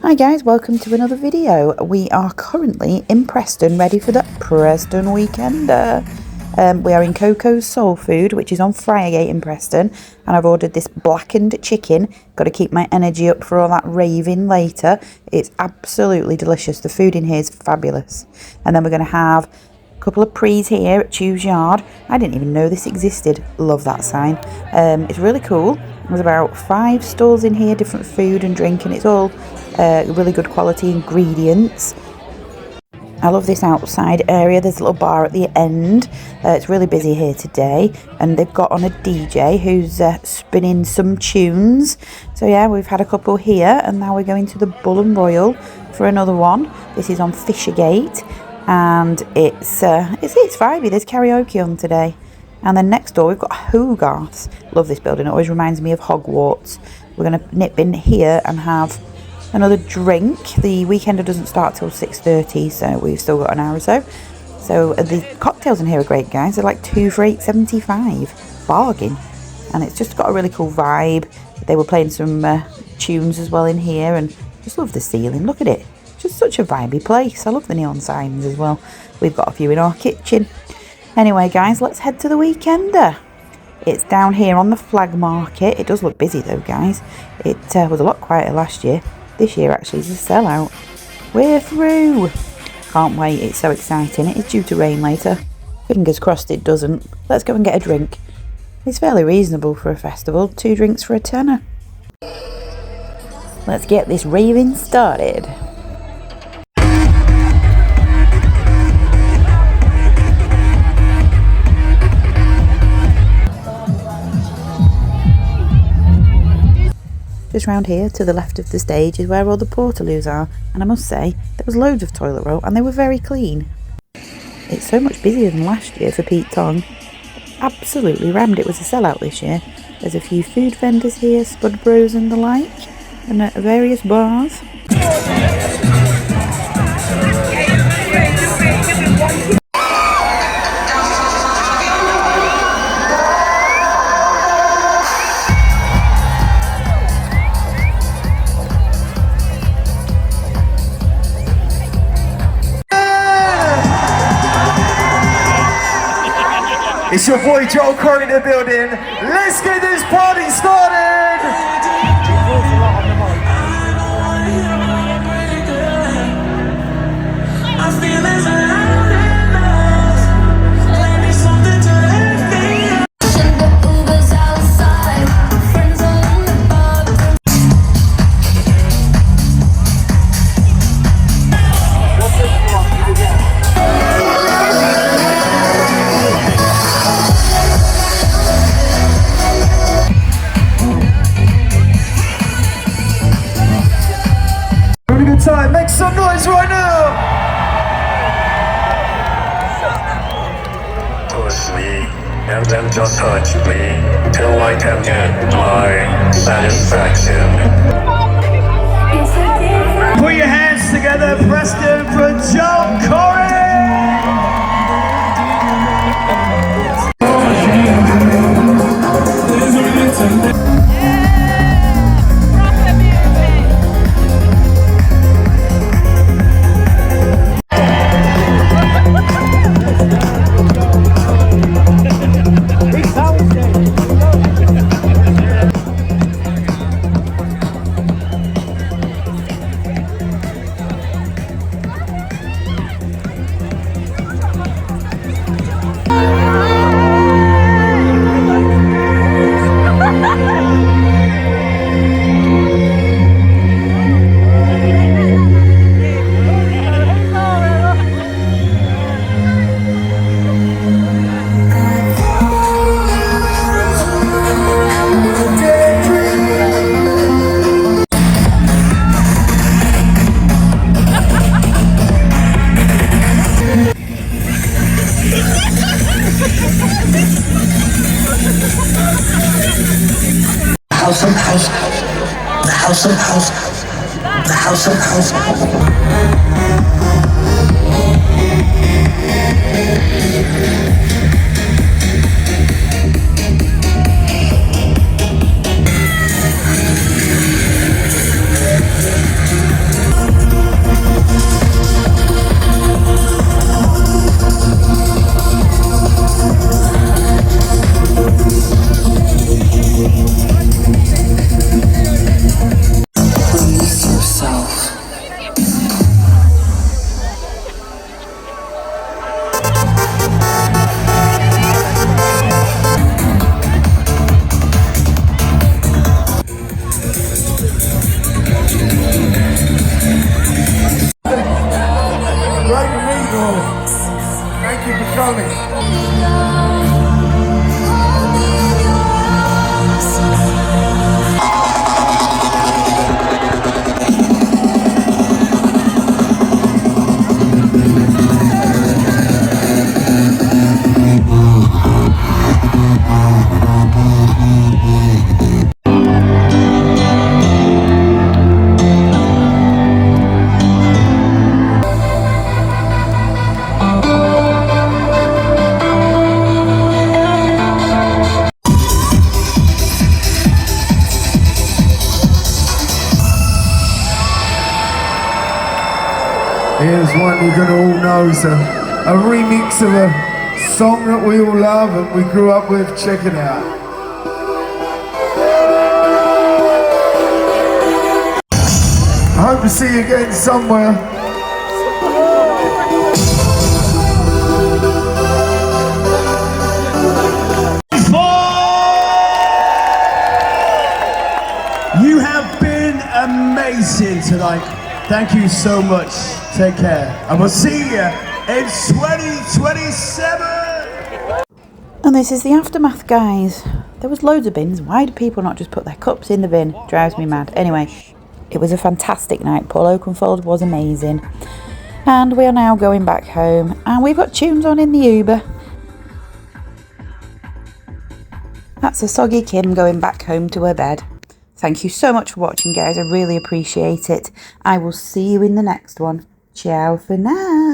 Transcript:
Hi guys, welcome to another video. We are currently in Preston, ready for the Preston Weekender. We are in Coco's Soul Food, which is on Friargate in Preston, and I've ordered this blackened chicken. Got to keep my energy up for all that raving later. It's absolutely delicious. The food in here is fabulous. And then we're going to have a couple of prees here at Choose Yard. I didn't even know this existed. Love that sign. It's really cool. There's about 5 stalls in here, different food and drink, and it's all really good quality ingredients. I love this outside area. There's a little bar at the end. It's really busy here today, and they've got on a DJ who's spinning some tunes. So yeah, we've had a couple here, and now we're going to the Bull and Royal for another one. This is on Fishergate, and it's vibey. There's karaoke on today. And then next door we've got Hogarth's. Love this building. It always reminds me of Hogwarts. We're going to nip in here and have another drink. The Weekender doesn't start till 6:30, so we've still got an hour or so. So the cocktails in here are great, guys. They're like 2 for $8.75. Bargain. And it's just got a really cool vibe. They were playing some tunes as well in here, and just love the ceiling. Look at it. Just such a vibey place. I love the neon signs as well. We've got a few in our kitchen. Anyway, guys, let's head to the Weekender. It's down here on the Flag Market. It does look busy though, guys. It was a lot quieter last year. This year actually is a sellout. We're through. Can't wait. It's so exciting. It is due to rain later. Fingers crossed it doesn't. Let's go and get a drink. It's fairly reasonable for a festival. 2 drinks for a tenner. Let's get this raving started. Just round here to the left of the stage is where all the portaloos are, and I must say there was loads of toilet roll and they were very clean. It's so much busier than last year for Pete Tong. Absolutely rammed. It was a sellout this year. There's a few food vendors here, Spud Bros and the like, and at various bars. It's your boy Joel Corey in the building. Let's get this party started! Time. Make some noise right now! Push me, and then just touch me, till I can get my satisfaction. Put your hands together, Preston, for Joel Corey! The house of house. Here's one you're gonna all know, so a remix of a song that we all love and we grew up with. Check it out. I hope to see you again somewhere. You have been amazing tonight. Thank you so much. Take care. And we'll see you in 2027. And this is the aftermath, guys. There was loads of bins. Why do people not just put their cups in the bin? Drives me mad. Anyway, it was a fantastic night. Paul Oakenfold was amazing. And we are now going back home. And we've got tunes on in the Uber. That's a soggy Kim going back home to her bed. Thank you so much for watching, guys. I really appreciate it. I will see you in the next one. Ciao for now.